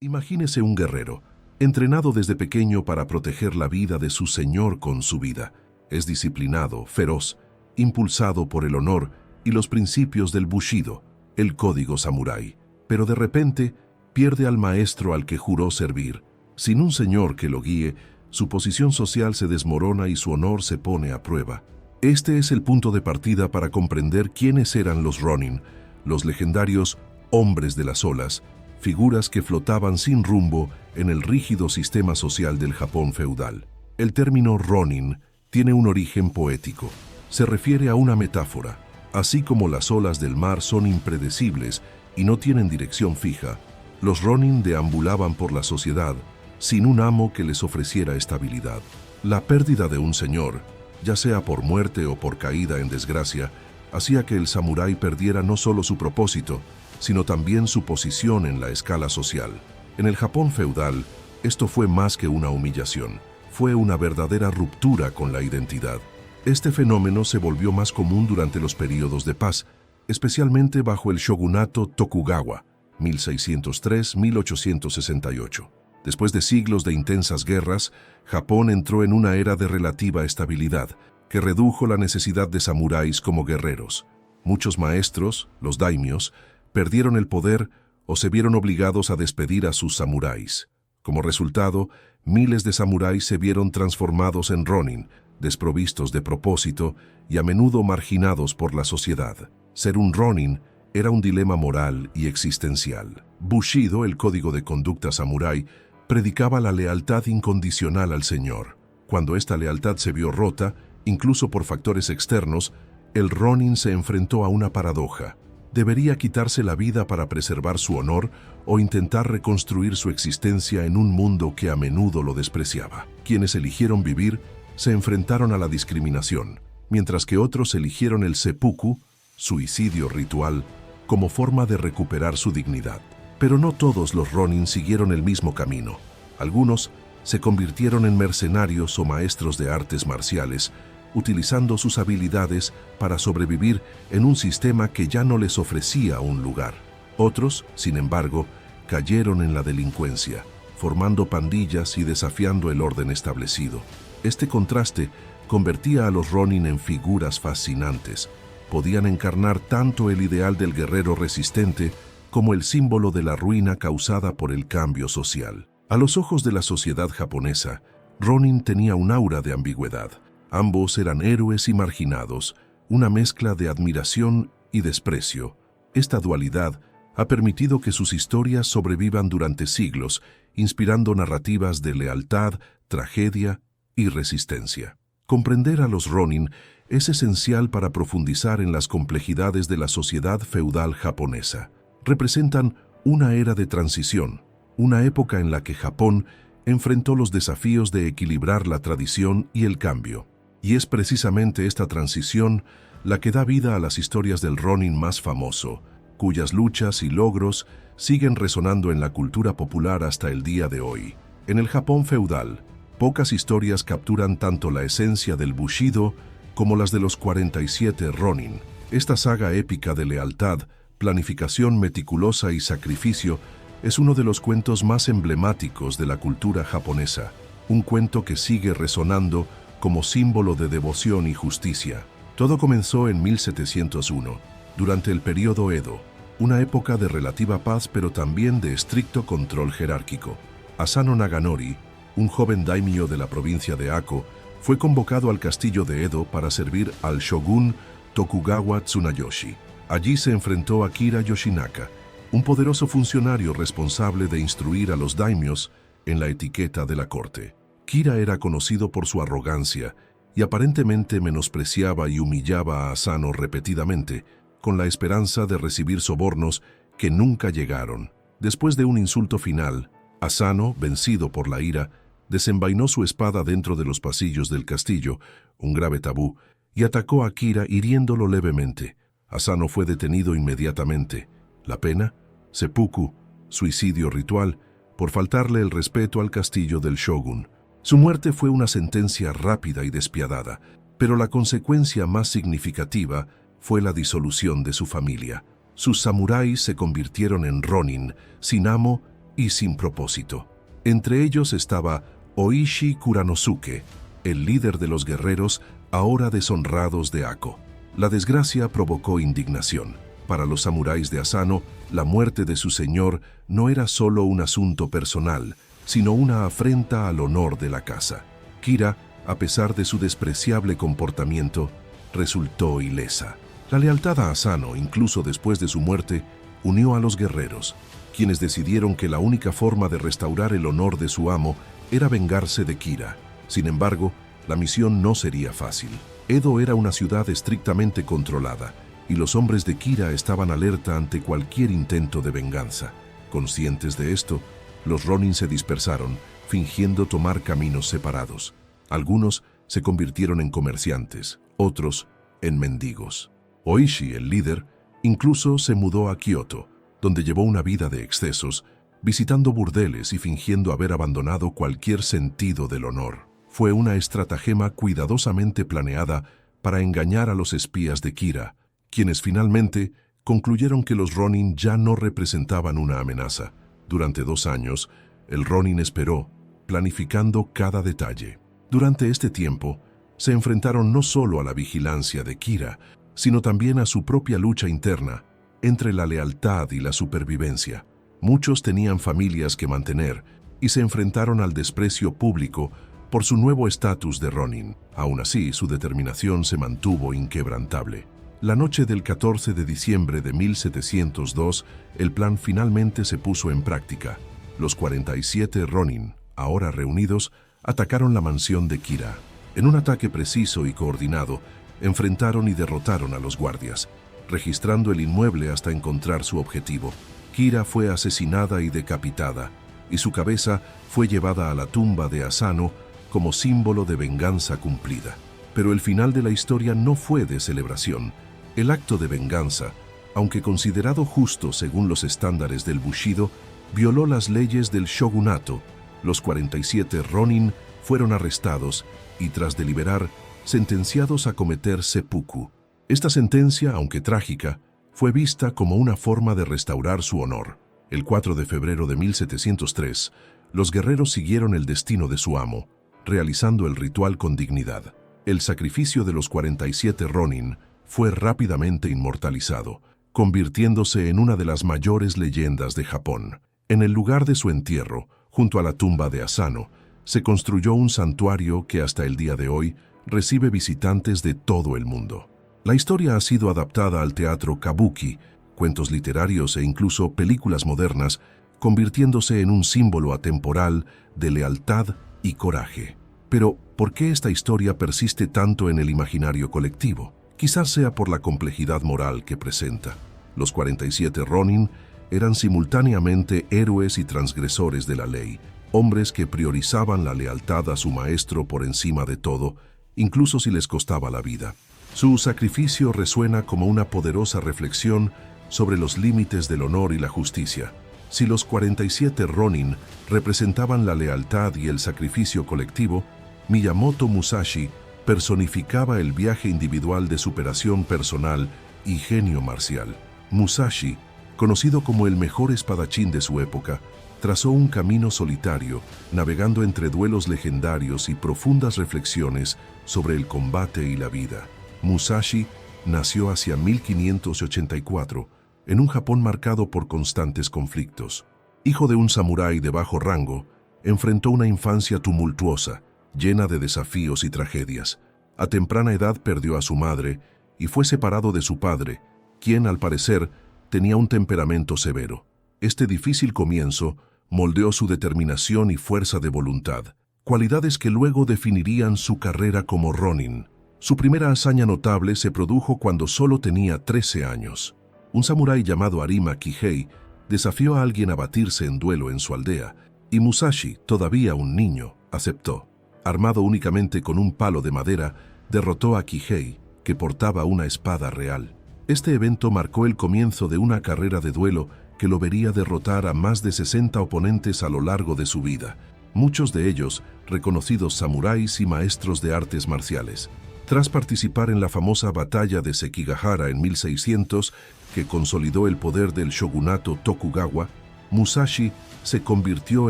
Imagínese un guerrero, entrenado desde pequeño para proteger la vida de su señor con su vida. Es disciplinado, feroz, impulsado por el honor y los principios del Bushido, el código samurái. Pero de repente pierde al maestro al que juró servir. Sin un señor que lo guíe, su posición social se desmorona y su honor se pone a prueba. Este es el punto de partida para comprender quiénes eran los Ronin, los legendarios hombres de las olas, figuras que flotaban sin rumbo en el rígido sistema social del Japón feudal. El término Ronin tiene un origen poético. Se refiere a una metáfora. Así como las olas del mar son impredecibles y no tienen dirección fija, los Ronin deambulaban por la sociedad sin un amo que les ofreciera estabilidad. La pérdida de un señor, ya sea por muerte o por caída en desgracia, hacía que el samurái perdiera no solo su propósito, sino también su posición en la escala social. En el Japón feudal, esto fue más que una humillación, fue una verdadera ruptura con la identidad. Este fenómeno se volvió más común durante los períodos de paz, especialmente bajo el shogunato Tokugawa, 1603-1868. Después de siglos de intensas guerras, Japón entró en una era de relativa estabilidad, que redujo la necesidad de samuráis como guerreros. Muchos maestros, los daimios, perdieron el poder o se vieron obligados a despedir a sus samuráis. Como resultado, miles de samuráis se vieron transformados en ronin, desprovistos de propósito y a menudo marginados por la sociedad. Ser un ronin era un dilema moral y existencial. Bushido, el código de conducta samurái, predicaba la lealtad incondicional al señor. Cuando esta lealtad se vio rota, incluso por factores externos, el ronin se enfrentó a una paradoja. ¿Debería quitarse la vida para preservar su honor o intentar reconstruir su existencia en un mundo que a menudo lo despreciaba? Quienes eligieron vivir se enfrentaron a la discriminación, mientras que otros eligieron el seppuku, suicidio ritual, como forma de recuperar su dignidad. Pero no todos los ronin siguieron el mismo camino. Algunos se convirtieron en mercenarios o maestros de artes marciales, utilizando sus habilidades para sobrevivir en un sistema que ya no les ofrecía un lugar. Otros, sin embargo, cayeron en la delincuencia, formando pandillas y desafiando el orden establecido. Este contraste convertía a los ronin en figuras fascinantes. Podían encarnar tanto el ideal del guerrero resistente como el símbolo de la ruina causada por el cambio social. A los ojos de la sociedad japonesa, ronin tenía un aura de ambigüedad. Ambos eran héroes y marginados, una mezcla de admiración y desprecio. Esta dualidad ha permitido que sus historias sobrevivan durante siglos, inspirando narrativas de lealtad, tragedia y resistencia. Comprender a los ronin es esencial para profundizar en las complejidades de la sociedad feudal japonesa. Representan una era de transición, una época en la que Japón enfrentó los desafíos de equilibrar la tradición y el cambio. Y es precisamente esta transición la que da vida a las historias del ronin más famoso, cuyas luchas y logros siguen resonando en la cultura popular hasta el día de hoy. En el Japón feudal, pocas historias capturan tanto la esencia del Bushido como las de los 47 ronin. Esta saga épica de lealtad, planificación meticulosa y sacrificio es uno de los cuentos más emblemáticos de la cultura japonesa, un cuento que sigue resonando como símbolo de devoción y justicia. Todo comenzó en 1701, durante el período Edo, una época de relativa paz pero también de estricto control jerárquico. Asano Naganori, un joven daimyo de la provincia de Ako, fue convocado al castillo de Edo para servir al shogun Tokugawa Tsunayoshi. Allí se enfrentó a Kira Yoshinaka, un poderoso funcionario responsable de instruir a los daimyos en la etiqueta de la corte. Kira era conocido por su arrogancia y aparentemente menospreciaba y humillaba a Asano repetidamente, con la esperanza de recibir sobornos que nunca llegaron. Después de un insulto final, Asano, vencido por la ira, desenvainó su espada dentro de los pasillos del castillo, un grave tabú, y atacó a Kira hiriéndolo levemente. Asano fue detenido inmediatamente. La pena, seppuku, suicidio ritual, por faltarle el respeto al castillo del shogun. Su muerte fue una sentencia rápida y despiadada, pero la consecuencia más significativa fue la disolución de su familia. Sus samuráis se convirtieron en ronin, sin amo y sin propósito. Entre ellos estaba Oishi Kuranosuke, el líder de los guerreros ahora deshonrados de Ako. La desgracia provocó indignación. Para los samuráis de Asano, la muerte de su señor no era solo un asunto personal, sino una afrenta al honor de la casa. Kira, a pesar de su despreciable comportamiento, resultó ilesa. La lealtad a Asano, incluso después de su muerte, unió a los guerreros, quienes decidieron que la única forma de restaurar el honor de su amo era vengarse de Kira. Sin embargo, la misión no sería fácil. Edo era una ciudad estrictamente controlada, y los hombres de Kira estaban alerta ante cualquier intento de venganza. Conscientes de esto, los Ronin se dispersaron, fingiendo tomar caminos separados. Algunos se convirtieron en comerciantes, otros en mendigos. Oishi, el líder, incluso se mudó a Kioto, donde llevó una vida de excesos, visitando burdeles y fingiendo haber abandonado cualquier sentido del honor. Fue una estratagema cuidadosamente planeada para engañar a los espías de Kira, quienes finalmente concluyeron que los Ronin ya no representaban una amenaza. Durante 2 años, el Ronin esperó, planificando cada detalle. Durante este tiempo, se enfrentaron no solo a la vigilancia de Kira, sino también a su propia lucha interna, entre la lealtad y la supervivencia. Muchos tenían familias que mantener y se enfrentaron al desprecio público por su nuevo estatus de Ronin. Aún así, su determinación se mantuvo inquebrantable. La noche del 14 de diciembre de 1702, el plan finalmente se puso en práctica. Los 47 Ronin, ahora reunidos, atacaron la mansión de Kira. En un ataque preciso y coordinado, enfrentaron y derrotaron a los guardias, registrando el inmueble hasta encontrar su objetivo. Kira fue asesinada y decapitada, y su cabeza fue llevada a la tumba de Asano como símbolo de venganza cumplida. Pero el final de la historia no fue de celebración. El acto de venganza, aunque considerado justo según los estándares del Bushido, violó las leyes del shogunato. Los 47 Ronin fueron arrestados y, tras deliberar, sentenciados a cometer seppuku. Esta sentencia, aunque trágica, fue vista como una forma de restaurar su honor. El 4 de febrero de 1703, los guerreros siguieron el destino de su amo, realizando el ritual con dignidad. El sacrificio de los 47 Ronin fue rápidamente inmortalizado, convirtiéndose en una de las mayores leyendas de Japón. En el lugar de su entierro, junto a la tumba de Asano, se construyó un santuario que hasta el día de hoy recibe visitantes de todo el mundo. La historia ha sido adaptada al teatro kabuki, cuentos literarios e incluso películas modernas, convirtiéndose en un símbolo atemporal de lealtad y coraje. Pero, ¿por qué esta historia persiste tanto en el imaginario colectivo? Quizás sea por la complejidad moral que presenta. Los 47 Ronin eran simultáneamente héroes y transgresores de la ley, hombres que priorizaban la lealtad a su maestro por encima de todo, incluso si les costaba la vida. Su sacrificio resuena como una poderosa reflexión sobre los límites del honor y la justicia. Si los 47 Ronin representaban la lealtad y el sacrificio colectivo, Miyamoto Musashi personificaba el viaje individual de superación personal y genio marcial. Musashi, conocido como el mejor espadachín de su época, trazó un camino solitario, navegando entre duelos legendarios y profundas reflexiones sobre el combate y la vida. Musashi nació hacia 1584, en un Japón marcado por constantes conflictos. Hijo de un samurái de bajo rango, enfrentó una infancia tumultuosa, llena de desafíos y tragedias. A temprana edad perdió a su madre y fue separado de su padre, quien, al parecer, tenía un temperamento severo. Este difícil comienzo moldeó su determinación y fuerza de voluntad, cualidades que luego definirían su carrera como Ronin. Su primera hazaña notable se produjo cuando solo tenía 13 años. Un samurái llamado Arima Kihei desafió a alguien a batirse en duelo en su aldea, y Musashi, todavía un niño, aceptó. Armado únicamente con un palo de madera, derrotó a Kihei, que portaba una espada real. Este evento marcó el comienzo de una carrera de duelo que lo vería derrotar a más de 60 oponentes a lo largo de su vida, muchos de ellos reconocidos samuráis y maestros de artes marciales. Tras participar en la famosa batalla de Sekigahara en 1600, que consolidó el poder del shogunato Tokugawa, Musashi se convirtió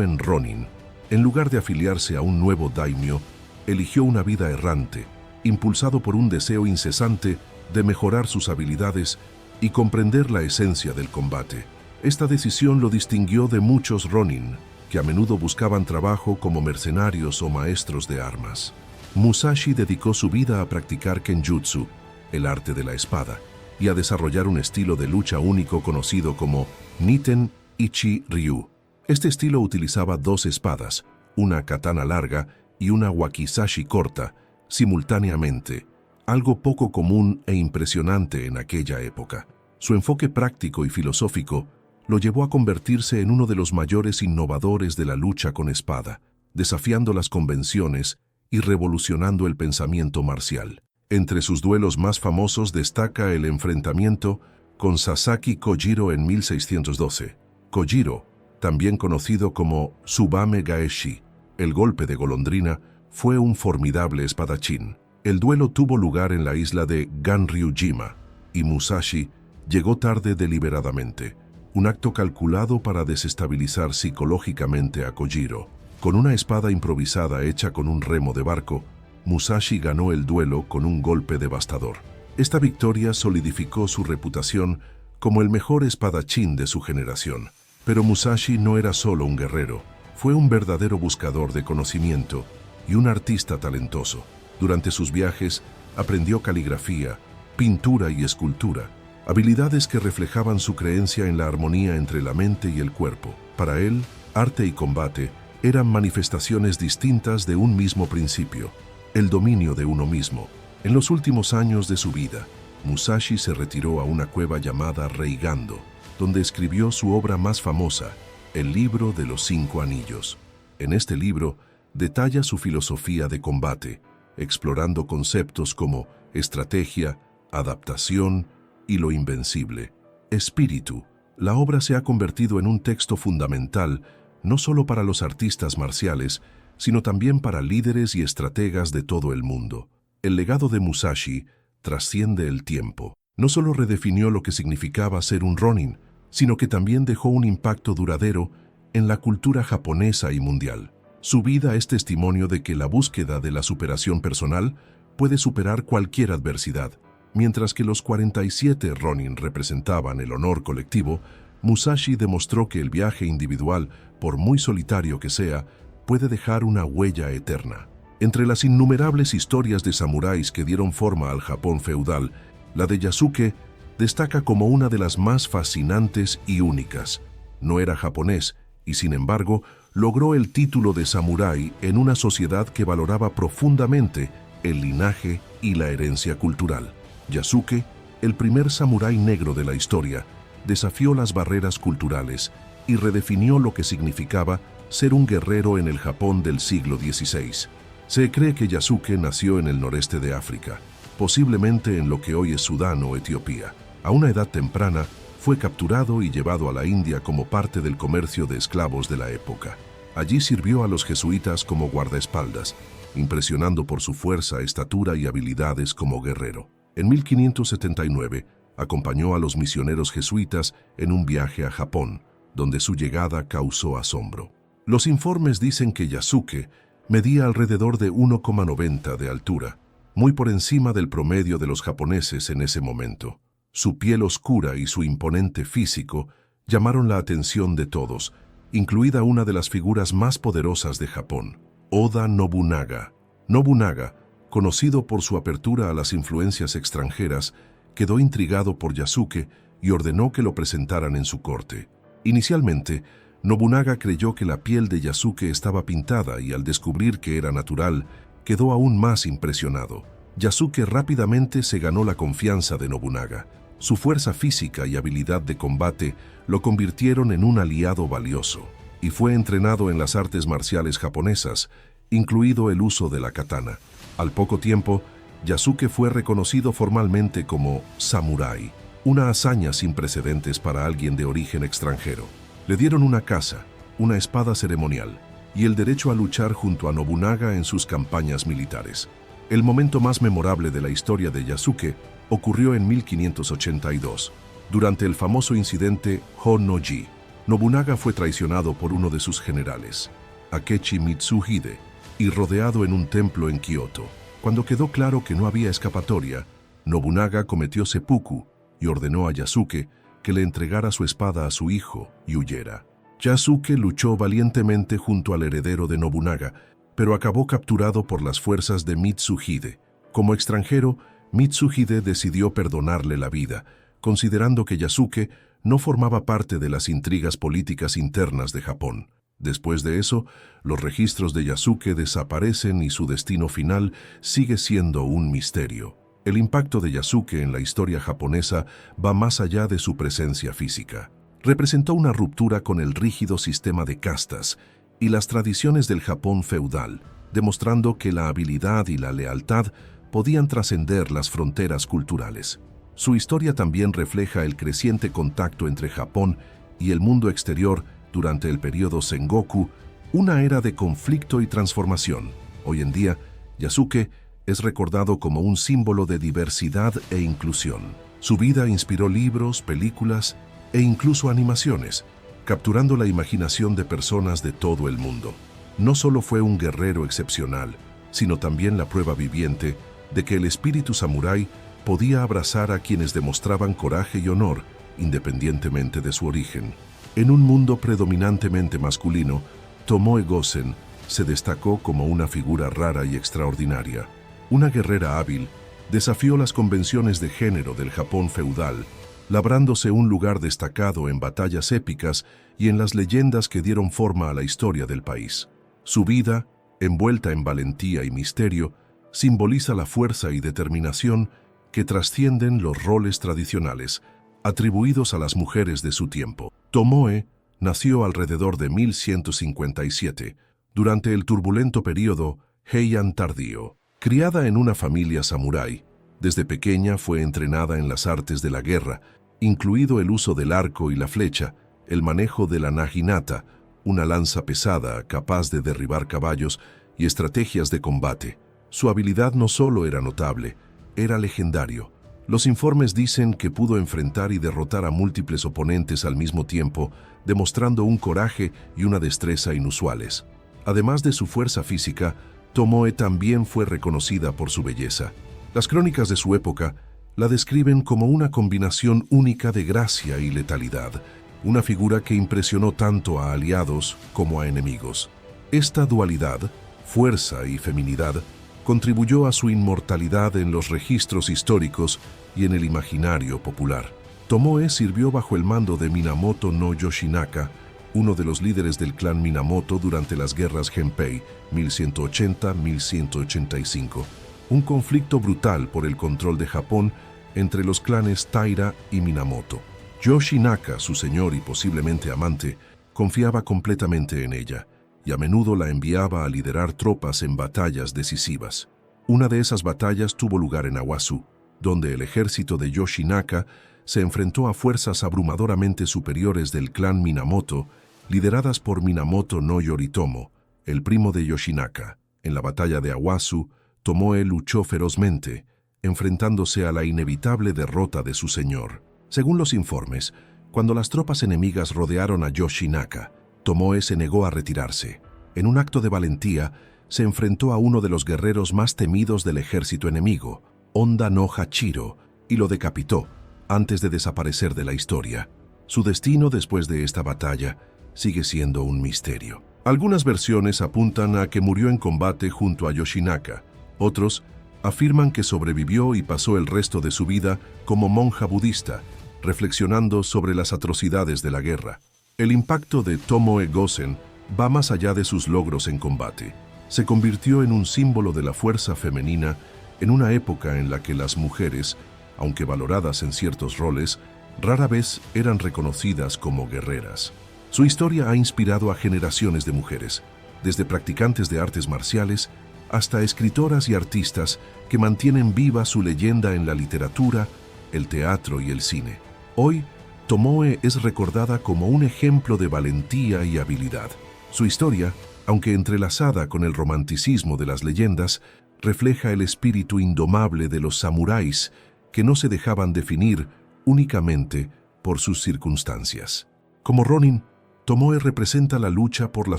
en ronin. En lugar de afiliarse a un nuevo daimyo, eligió una vida errante, impulsado por un deseo incesante de mejorar sus habilidades y comprender la esencia del combate. Esta decisión lo distinguió de muchos ronin, que a menudo buscaban trabajo como mercenarios o maestros de armas. Musashi dedicó su vida a practicar kenjutsu, el arte de la espada, y a desarrollar un estilo de lucha único conocido como Niten Ichi Ryu. Este estilo utilizaba dos espadas, una katana larga y una wakizashi corta, simultáneamente, algo poco común e impresionante en aquella época. Su enfoque práctico y filosófico lo llevó a convertirse en uno de los mayores innovadores de la lucha con espada, desafiando las convenciones y revolucionando el pensamiento marcial. Entre sus duelos más famosos destaca el enfrentamiento con Sasaki Kojiro en 1612. Kojiro, también conocido como Tsubame Gaeshi, el golpe de golondrina, fue un formidable espadachín. El duelo tuvo lugar en la isla de Ganryujima, y Musashi llegó tarde deliberadamente, un acto calculado para desestabilizar psicológicamente a Kojiro. Con una espada improvisada hecha con un remo de barco, Musashi ganó el duelo con un golpe devastador. Esta victoria solidificó su reputación como el mejor espadachín de su generación. Pero Musashi no era solo un guerrero, fue un verdadero buscador de conocimiento y un artista talentoso. Durante sus viajes aprendió caligrafía, pintura y escultura, habilidades que reflejaban su creencia en la armonía entre la mente y el cuerpo. Para él, arte y combate eran manifestaciones distintas de un mismo principio, el dominio de uno mismo. En los últimos años de su vida, Musashi se retiró a una cueva llamada Reigando, donde escribió su obra más famosa, el Libro de los 5 Anillos. En este libro, detalla su filosofía de combate, explorando conceptos como estrategia, adaptación y lo invencible. Espíritu. La obra se ha convertido en un texto fundamental no solo para los artistas marciales, sino también para líderes y estrategas de todo el mundo. El legado de Musashi trasciende el tiempo. No solo redefinió lo que significaba ser un ronin, sino que también dejó un impacto duradero en la cultura japonesa y mundial. Su vida es testimonio de que la búsqueda de la superación personal puede superar cualquier adversidad. Mientras que los 47 ronin representaban el honor colectivo, Musashi demostró que el viaje individual, por muy solitario que sea, puede dejar una huella eterna. Entre las innumerables historias de samuráis que dieron forma al Japón feudal, la de Yasuke destaca como una de las más fascinantes y únicas. No era japonés y, sin embargo, logró el título de samurái en una sociedad que valoraba profundamente el linaje y la herencia cultural. Yasuke, el primer samurái negro de la historia, desafió las barreras culturales y redefinió lo que significaba ser un guerrero en el Japón del siglo XVI. Se cree que Yasuke nació en el noreste de África, posiblemente en lo que hoy es Sudán o Etiopía. A una edad temprana, fue capturado y llevado a la India como parte del comercio de esclavos de la época. Allí sirvió a los jesuitas como guardaespaldas, impresionando por su fuerza, estatura y habilidades como guerrero. En 1579, acompañó a los misioneros jesuitas en un viaje a Japón, donde su llegada causó asombro. Los informes dicen que Yasuke medía alrededor de 1,90 de altura, muy por encima del promedio de los japoneses en ese momento. Su piel oscura y su imponente físico llamaron la atención de todos, incluida una de las figuras más poderosas de Japón, Oda Nobunaga. Nobunaga, conocido por su apertura a las influencias extranjeras, quedó intrigado por Yasuke y ordenó que lo presentaran en su corte. Inicialmente, Nobunaga creyó que la piel de Yasuke estaba pintada y al descubrir que era natural, quedó aún más impresionado. Yasuke rápidamente se ganó la confianza de Nobunaga. Su fuerza física y habilidad de combate lo convirtieron en un aliado valioso, y fue entrenado en las artes marciales japonesas, incluido el uso de la katana. Al poco tiempo, Yasuke fue reconocido formalmente como samurái, una hazaña sin precedentes para alguien de origen extranjero. Le dieron una casa, una espada ceremonial y el derecho a luchar junto a Nobunaga en sus campañas militares. El momento más memorable de la historia de Yasuke ocurrió en 1582, durante el famoso incidente Honnoji. Nobunaga fue traicionado por uno de sus generales, Akechi Mitsuhide, y rodeado en un templo en Kioto. Cuando quedó claro que no había escapatoria, Nobunaga cometió seppuku y ordenó a Yasuke que le entregara su espada a su hijo y huyera. Yasuke luchó valientemente junto al heredero de Nobunaga, pero acabó capturado por las fuerzas de Mitsuhide. Como extranjero, Mitsuhide decidió perdonarle la vida, considerando que Yasuke no formaba parte de las intrigas políticas internas de Japón. Después de eso, los registros de Yasuke desaparecen y su destino final sigue siendo un misterio. El impacto de Yasuke en la historia japonesa va más allá de su presencia física. Representó una ruptura con el rígido sistema de castas y las tradiciones del Japón feudal, demostrando que la habilidad y la lealtad podían trascender las fronteras culturales. Su historia también refleja el creciente contacto entre Japón y el mundo exterior durante el periodo Sengoku, una era de conflicto y transformación. Hoy en día, Yasuke es recordado como un símbolo de diversidad e inclusión. Su vida inspiró libros, películas e incluso animaciones, capturando la imaginación de personas de todo el mundo. No solo fue un guerrero excepcional, sino también la prueba viviente de que el espíritu samurái podía abrazar a quienes demostraban coraje y honor, independientemente de su origen. En un mundo predominantemente masculino, Tomoe Gosen se destacó como una figura rara y extraordinaria. Una guerrera hábil, desafió las convenciones de género del Japón feudal, labrándose un lugar destacado en batallas épicas y en las leyendas que dieron forma a la historia del país. Su vida, envuelta en valentía y misterio, simboliza la fuerza y determinación que trascienden los roles tradicionales, atribuidos a las mujeres de su tiempo. Tomoe nació alrededor de 1157, durante el turbulento período Heian tardío. Criada en una familia samurái, desde pequeña fue entrenada en las artes de la guerra, incluido el uso del arco y la flecha, el manejo de la naginata, una lanza pesada capaz de derribar caballos, y estrategias de combate. Su habilidad no solo era notable, era legendario. Los informes dicen que pudo enfrentar y derrotar a múltiples oponentes al mismo tiempo, demostrando un coraje y una destreza inusuales. Además de su fuerza física, Tomoe también fue reconocida por su belleza. Las crónicas de su época la describen como una combinación única de gracia y letalidad, una figura que impresionó tanto a aliados como a enemigos. Esta dualidad, fuerza y feminidad, contribuyó a su inmortalidad en los registros históricos y en el imaginario popular. Tomoe sirvió bajo el mando de Minamoto no Yoshinaka, uno de los líderes del clan Minamoto durante las guerras Genpei 1180-1185, un conflicto brutal por el control de Japón entre los clanes Taira y Minamoto. Yoshinaka, su señor y posiblemente amante, confiaba completamente en ella, y a menudo la enviaba a liderar tropas en batallas decisivas. Una de esas batallas tuvo lugar en Awasu, donde el ejército de Yoshinaka se enfrentó a fuerzas abrumadoramente superiores del clan Minamoto, lideradas por Minamoto no Yoritomo, el primo de Yoshinaka. En la batalla de Awasu, Tomoe luchó ferozmente, enfrentándose a la inevitable derrota de su señor. Según los informes, cuando las tropas enemigas rodearon a Yoshinaka, Tomoe se negó a retirarse. En un acto de valentía, se enfrentó a uno de los guerreros más temidos del ejército enemigo, Honda no Hachiro, y lo decapitó, antes de desaparecer de la historia. Su destino después de esta batalla sigue siendo un misterio. Algunas versiones apuntan a que murió en combate junto a Yoshinaka. Otros afirman que sobrevivió y pasó el resto de su vida como monja budista, reflexionando sobre las atrocidades de la guerra. El impacto de Tomoe Gosen va más allá de sus logros en combate. Se convirtió en un símbolo de la fuerza femenina en una época en la que las mujeres, aunque valoradas en ciertos roles, rara vez eran reconocidas como guerreras. Su historia ha inspirado a generaciones de mujeres, desde practicantes de artes marciales hasta escritoras y artistas que mantienen viva su leyenda en la literatura, el teatro y el cine. Hoy, Tomoe es recordada como un ejemplo de valentía y habilidad. Su historia, aunque entrelazada con el romanticismo de las leyendas, refleja el espíritu indomable de los samuráis que no se dejaban definir únicamente por sus circunstancias. Como Ronin, Tomoe representa la lucha por la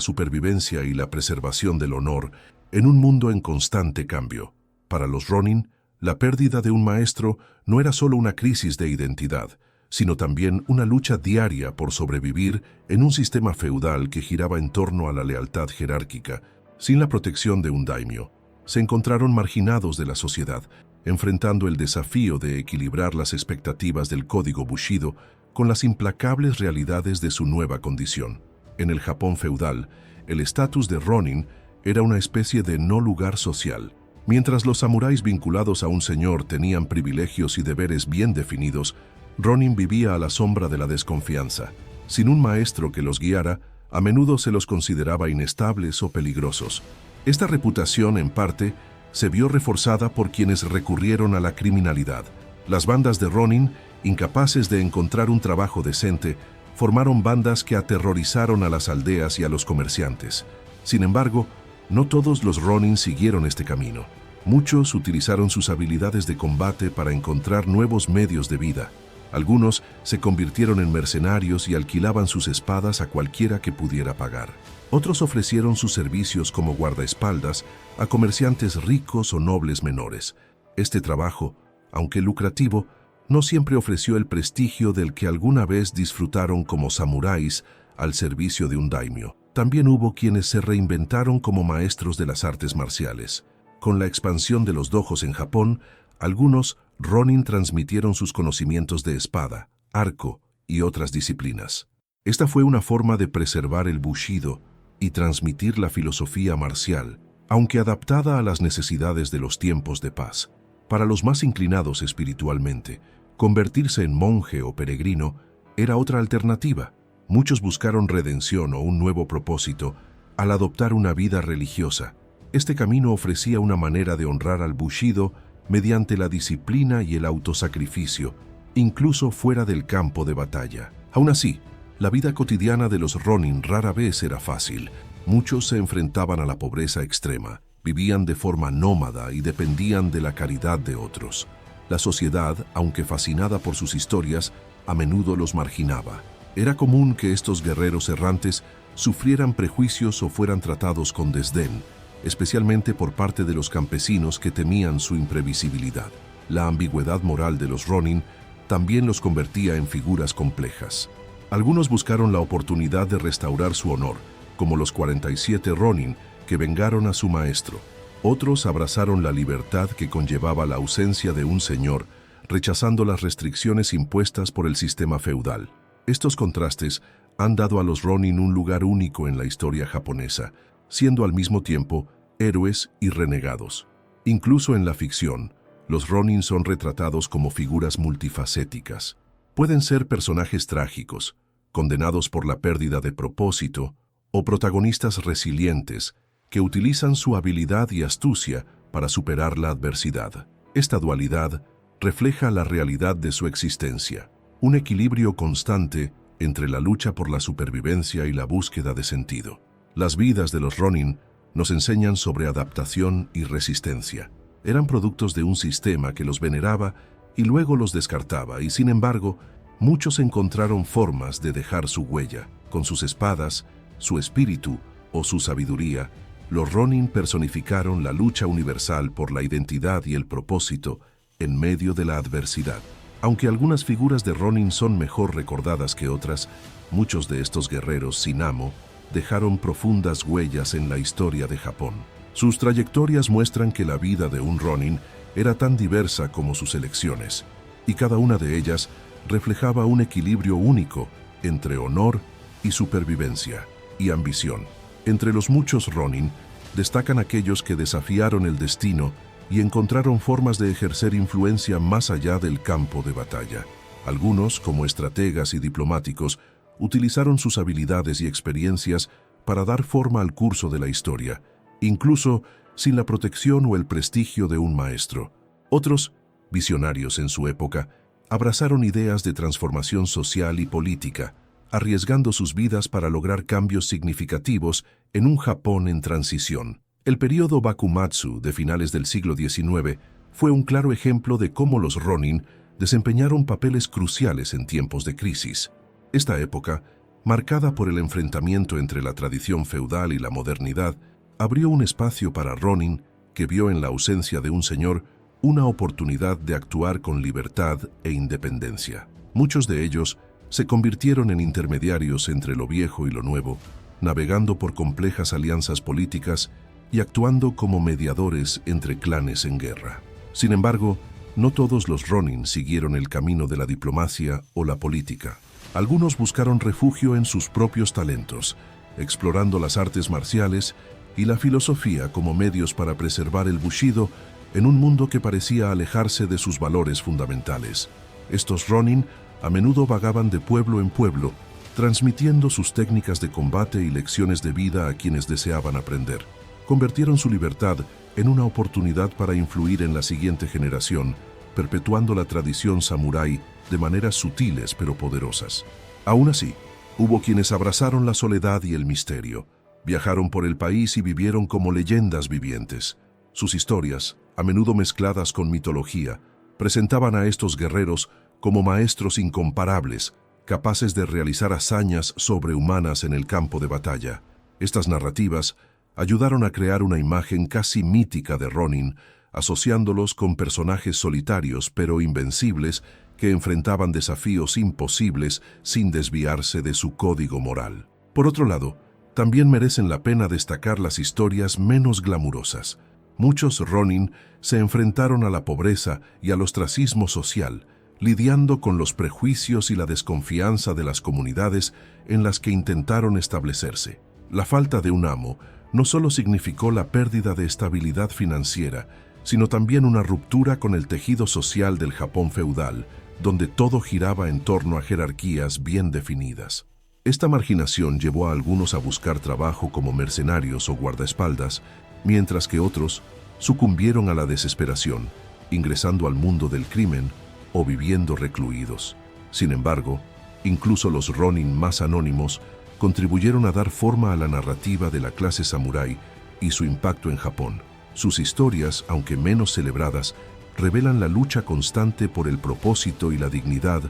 supervivencia y la preservación del honor en un mundo en constante cambio. Para los Ronin, la pérdida de un maestro no era solo una crisis de identidad, sino también una lucha diaria por sobrevivir en un sistema feudal que giraba en torno a la lealtad jerárquica. Sin la protección de un daimyo, se encontraron marginados de la sociedad, enfrentando el desafío de equilibrar las expectativas del código Bushido con las implacables realidades de su nueva condición. En el Japón feudal, el estatus de Ronin era una especie de no lugar social. Mientras los samuráis vinculados a un señor tenían privilegios y deberes bien definidos, Ronin vivía a la sombra de la desconfianza. Sin un maestro que los guiara, a menudo se los consideraba inestables o peligrosos. Esta reputación, en parte, se vio reforzada por quienes recurrieron a la criminalidad. Las bandas de Ronin, incapaces de encontrar un trabajo decente, formaron bandas que aterrorizaron a las aldeas y a los comerciantes. Sin embargo, no todos los Ronin siguieron este camino. Muchos utilizaron sus habilidades de combate para encontrar nuevos medios de vida. Algunos se convirtieron en mercenarios y alquilaban sus espadas a cualquiera que pudiera pagar. Otros ofrecieron sus servicios como guardaespaldas a comerciantes ricos o nobles menores. Este trabajo, aunque lucrativo, no siempre ofreció el prestigio del que alguna vez disfrutaron como samuráis al servicio de un daimyo. También hubo quienes se reinventaron como maestros de las artes marciales. Con la expansión de los dojos en Japón, algunos Ronin transmitieron sus conocimientos de espada, arco y otras disciplinas. Esta fue una forma de preservar el Bushido y transmitir la filosofía marcial, aunque adaptada a las necesidades de los tiempos de paz. Para los más inclinados espiritualmente, convertirse en monje o peregrino era otra alternativa. Muchos buscaron redención o un nuevo propósito al adoptar una vida religiosa. Este camino ofrecía una manera de honrar al Bushido mediante la disciplina y el autosacrificio, incluso fuera del campo de batalla. Aún así, la vida cotidiana de los Ronin rara vez era fácil. Muchos se enfrentaban a la pobreza extrema, vivían de forma nómada y dependían de la caridad de otros. La sociedad, aunque fascinada por sus historias, a menudo los marginaba. Era común que estos guerreros errantes sufrieran prejuicios o fueran tratados con desdén, especialmente por parte de los campesinos que temían su imprevisibilidad. La ambigüedad moral de los Ronin también los convertía en figuras complejas. Algunos buscaron la oportunidad de restaurar su honor, como los 47 Ronin que vengaron a su maestro. Otros abrazaron la libertad que conllevaba la ausencia de un señor, rechazando las restricciones impuestas por el sistema feudal. Estos contrastes han dado a los Ronin un lugar único en la historia japonesa, siendo al mismo tiempo héroes y renegados. Incluso en la ficción, los Ronin son retratados como figuras multifacéticas. Pueden ser personajes trágicos, condenados por la pérdida de propósito, o protagonistas resilientes que utilizan su habilidad y astucia para superar la adversidad. Esta dualidad refleja la realidad de su existencia, un equilibrio constante entre la lucha por la supervivencia y la búsqueda de sentido. Las vidas de los Ronin nos enseñan sobre adaptación y resistencia. Eran productos de un sistema que los veneraba y luego los descartaba, y sin embargo, muchos encontraron formas de dejar su huella. Con sus espadas, su espíritu o su sabiduría, los Ronin personificaron la lucha universal por la identidad y el propósito en medio de la adversidad. Aunque algunas figuras de Ronin son mejor recordadas que otras, muchos de estos guerreros sin amo dejaron profundas huellas en la historia de Japón. Sus trayectorias muestran que la vida de un Ronin era tan diversa como sus elecciones, y cada una de ellas reflejaba un equilibrio único entre honor y supervivencia y ambición. Entre los muchos Ronin, destacan aquellos que desafiaron el destino y encontraron formas de ejercer influencia más allá del campo de batalla. Algunos, como estrategas y diplomáticos, utilizaron sus habilidades y experiencias para dar forma al curso de la historia, incluso sin la protección o el prestigio de un maestro. Otros, visionarios en su época, abrazaron ideas de transformación social y política, arriesgando sus vidas para lograr cambios significativos en un Japón en transición. El período Bakumatsu de finales del siglo XIX fue un claro ejemplo de cómo los Ronin desempeñaron papeles cruciales en tiempos de crisis. Esta época marcada por el enfrentamiento entre la tradición feudal y la modernidad, abrió un espacio para Ronin, que vio en la ausencia de un señor una oportunidad de actuar con libertad e independencia. Muchos de ellos se convirtieron en intermediarios entre lo viejo y lo nuevo, navegando por complejas alianzas políticas y actuando como mediadores entre clanes en guerra. Sin embargo, no todos los Ronin siguieron el camino de la diplomacia o la política. Algunos buscaron refugio en sus propios talentos, explorando las artes marciales y la filosofía como medios para preservar el Bushido en un mundo que parecía alejarse de sus valores fundamentales. Estos Ronin a menudo vagaban de pueblo en pueblo, transmitiendo sus técnicas de combate y lecciones de vida a quienes deseaban aprender. Convirtieron su libertad en una oportunidad para influir en la siguiente generación, perpetuando la tradición samurái de maneras sutiles pero poderosas. Aún así, hubo quienes abrazaron la soledad y el misterio, viajaron por el país y vivieron como leyendas vivientes. Sus historias, a menudo mezcladas con mitología, presentaban a estos guerreros como maestros incomparables, capaces de realizar hazañas sobrehumanas en el campo de batalla. Estas narrativas ayudaron a crear una imagen casi mítica de Ronin, asociándolos con personajes solitarios pero invencibles que enfrentaban desafíos imposibles sin desviarse de su código moral. Por otro lado, también merecen la pena destacar las historias menos glamurosas. Muchos Ronin se enfrentaron a la pobreza y al ostracismo social, lidiando con los prejuicios y la desconfianza de las comunidades en las que intentaron establecerse. La falta de un amo no solo significó la pérdida de estabilidad financiera, sino también una ruptura con el tejido social del Japón feudal, donde todo giraba en torno a jerarquías bien definidas. Esta marginación llevó a algunos a buscar trabajo como mercenarios o guardaespaldas, mientras que otros sucumbieron a la desesperación, ingresando al mundo del crimen o viviendo recluidos. Sin embargo, incluso los Ronin más anónimos contribuyeron a dar forma a la narrativa de la clase samurái y su impacto en Japón. Sus historias, aunque menos celebradas, revelan la lucha constante por el propósito y la dignidad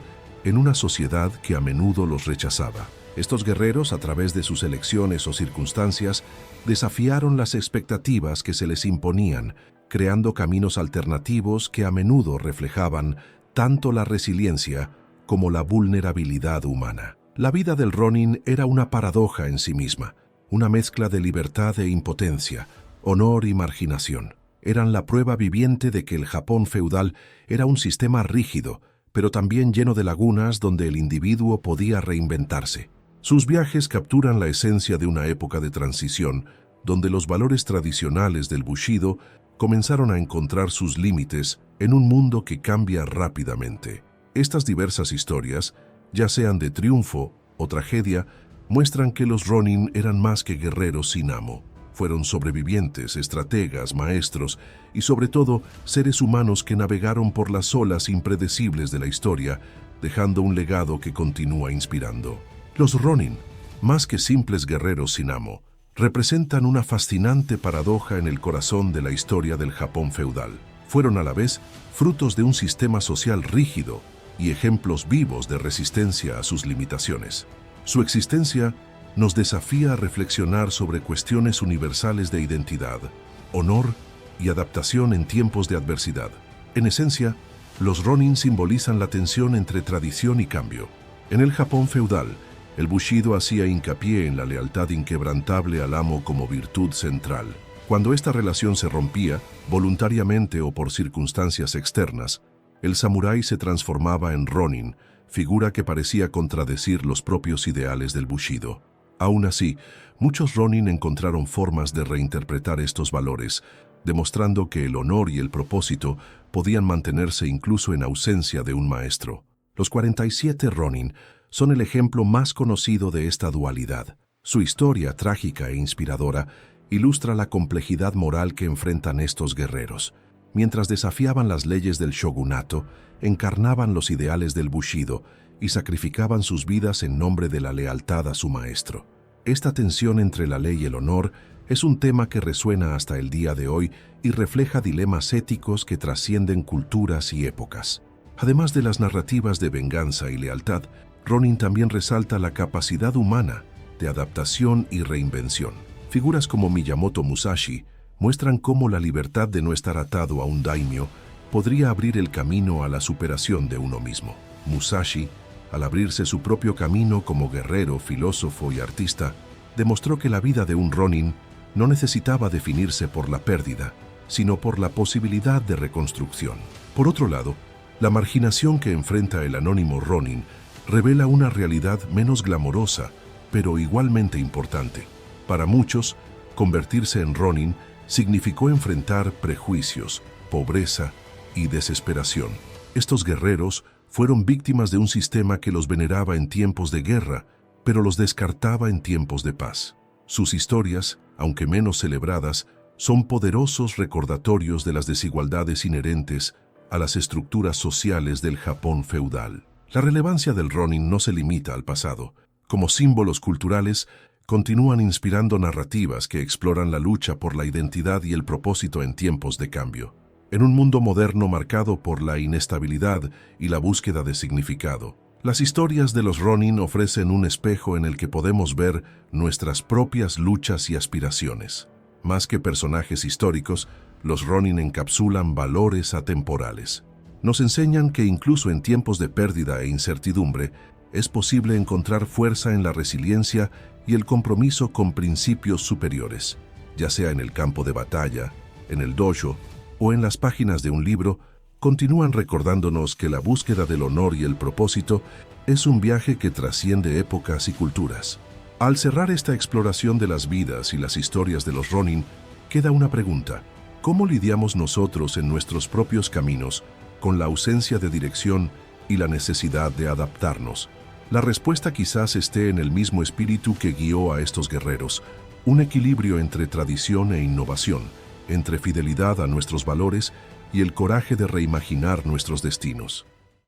en una sociedad que a menudo los rechazaba. Estos guerreros, a través de sus elecciones o circunstancias, desafiaron las expectativas que se les imponían, creando caminos alternativos que a menudo reflejaban tanto la resiliencia como la vulnerabilidad humana. La vida del Ronin era una paradoja en sí misma, una mezcla de libertad e impotencia, honor y marginación. Eran la prueba viviente de que el Japón feudal era un sistema rígido, pero también lleno de lagunas donde el individuo podía reinventarse. Sus viajes capturan la esencia de una época de transición, donde los valores tradicionales del Bushido comenzaron a encontrar sus límites en un mundo que cambia rápidamente. Estas diversas historias, ya sean de triunfo o tragedia, muestran que los Ronin eran más que guerreros sin amo. Fueron sobrevivientes, estrategas, maestros y sobre todo seres humanos que navegaron por las olas impredecibles de la historia, dejando un legado que continúa inspirando. Los Ronin, más que simples guerreros sin amo, representan una fascinante paradoja en el corazón de la historia del Japón feudal. Fueron a la vez frutos de un sistema social rígido y ejemplos vivos de resistencia a sus limitaciones. Su existencia nos desafía a reflexionar sobre cuestiones universales de identidad, honor y adaptación en tiempos de adversidad. En esencia, los Ronin simbolizan la tensión entre tradición y cambio. En el Japón feudal, el Bushido hacía hincapié en la lealtad inquebrantable al amo como virtud central. Cuando esta relación se rompía, voluntariamente o por circunstancias externas, el samurái se transformaba en Ronin, figura que parecía contradecir los propios ideales del Bushido. Aún así, muchos Ronin encontraron formas de reinterpretar estos valores, demostrando que el honor y el propósito podían mantenerse incluso en ausencia de un maestro. Los 47 Ronin son el ejemplo más conocido de esta dualidad. Su historia trágica e inspiradora ilustra la complejidad moral que enfrentan estos guerreros. Mientras desafiaban las leyes del shogunato, encarnaban los ideales del Bushido y sacrificaban sus vidas en nombre de la lealtad a su maestro. Esta tensión entre la ley y el honor es un tema que resuena hasta el día de hoy y refleja dilemas éticos que trascienden culturas y épocas. Además de las narrativas de venganza y lealtad, Ronin también resalta la capacidad humana de adaptación y reinvención. Figuras como Miyamoto Musashi muestran cómo la libertad de no estar atado a un daimyo podría abrir el camino a la superación de uno mismo. Musashi, al abrirse su propio camino como guerrero, filósofo y artista, demostró que la vida de un Ronin no necesitaba definirse por la pérdida, sino por la posibilidad de reconstrucción. Por otro lado, la marginación que enfrenta el anónimo Ronin revela una realidad menos glamorosa, pero igualmente importante. Para muchos, convertirse en Ronin significó enfrentar prejuicios, pobreza y desesperación. Estos guerreros fueron víctimas de un sistema que los veneraba en tiempos de guerra, pero los descartaba en tiempos de paz. Sus historias, aunque menos celebradas, son poderosos recordatorios de las desigualdades inherentes a las estructuras sociales del Japón feudal. La relevancia del Ronin no se limita al pasado. Como símbolos culturales, continúan inspirando narrativas que exploran la lucha por la identidad y el propósito en tiempos de cambio. En un mundo moderno marcado por la inestabilidad y la búsqueda de significado, las historias de los Ronin ofrecen un espejo en el que podemos ver nuestras propias luchas y aspiraciones. Más que personajes históricos, los Ronin encapsulan valores atemporales. Nos enseñan que incluso en tiempos de pérdida e incertidumbre, es posible encontrar fuerza en la resiliencia y el compromiso con principios superiores, ya sea en el campo de batalla, en el dojo o en las páginas de un libro. Continúan recordándonos que la búsqueda del honor y el propósito es un viaje que trasciende épocas y culturas. Al cerrar esta exploración de las vidas y las historias de los Ronin, queda una pregunta: ¿cómo lidiamos nosotros en nuestros propios caminos con la ausencia de dirección y la necesidad de adaptarnos? La respuesta quizás esté en el mismo espíritu que guió a estos guerreros, un equilibrio entre tradición e innovación, entre fidelidad a nuestros valores y el coraje de reimaginar nuestros destinos.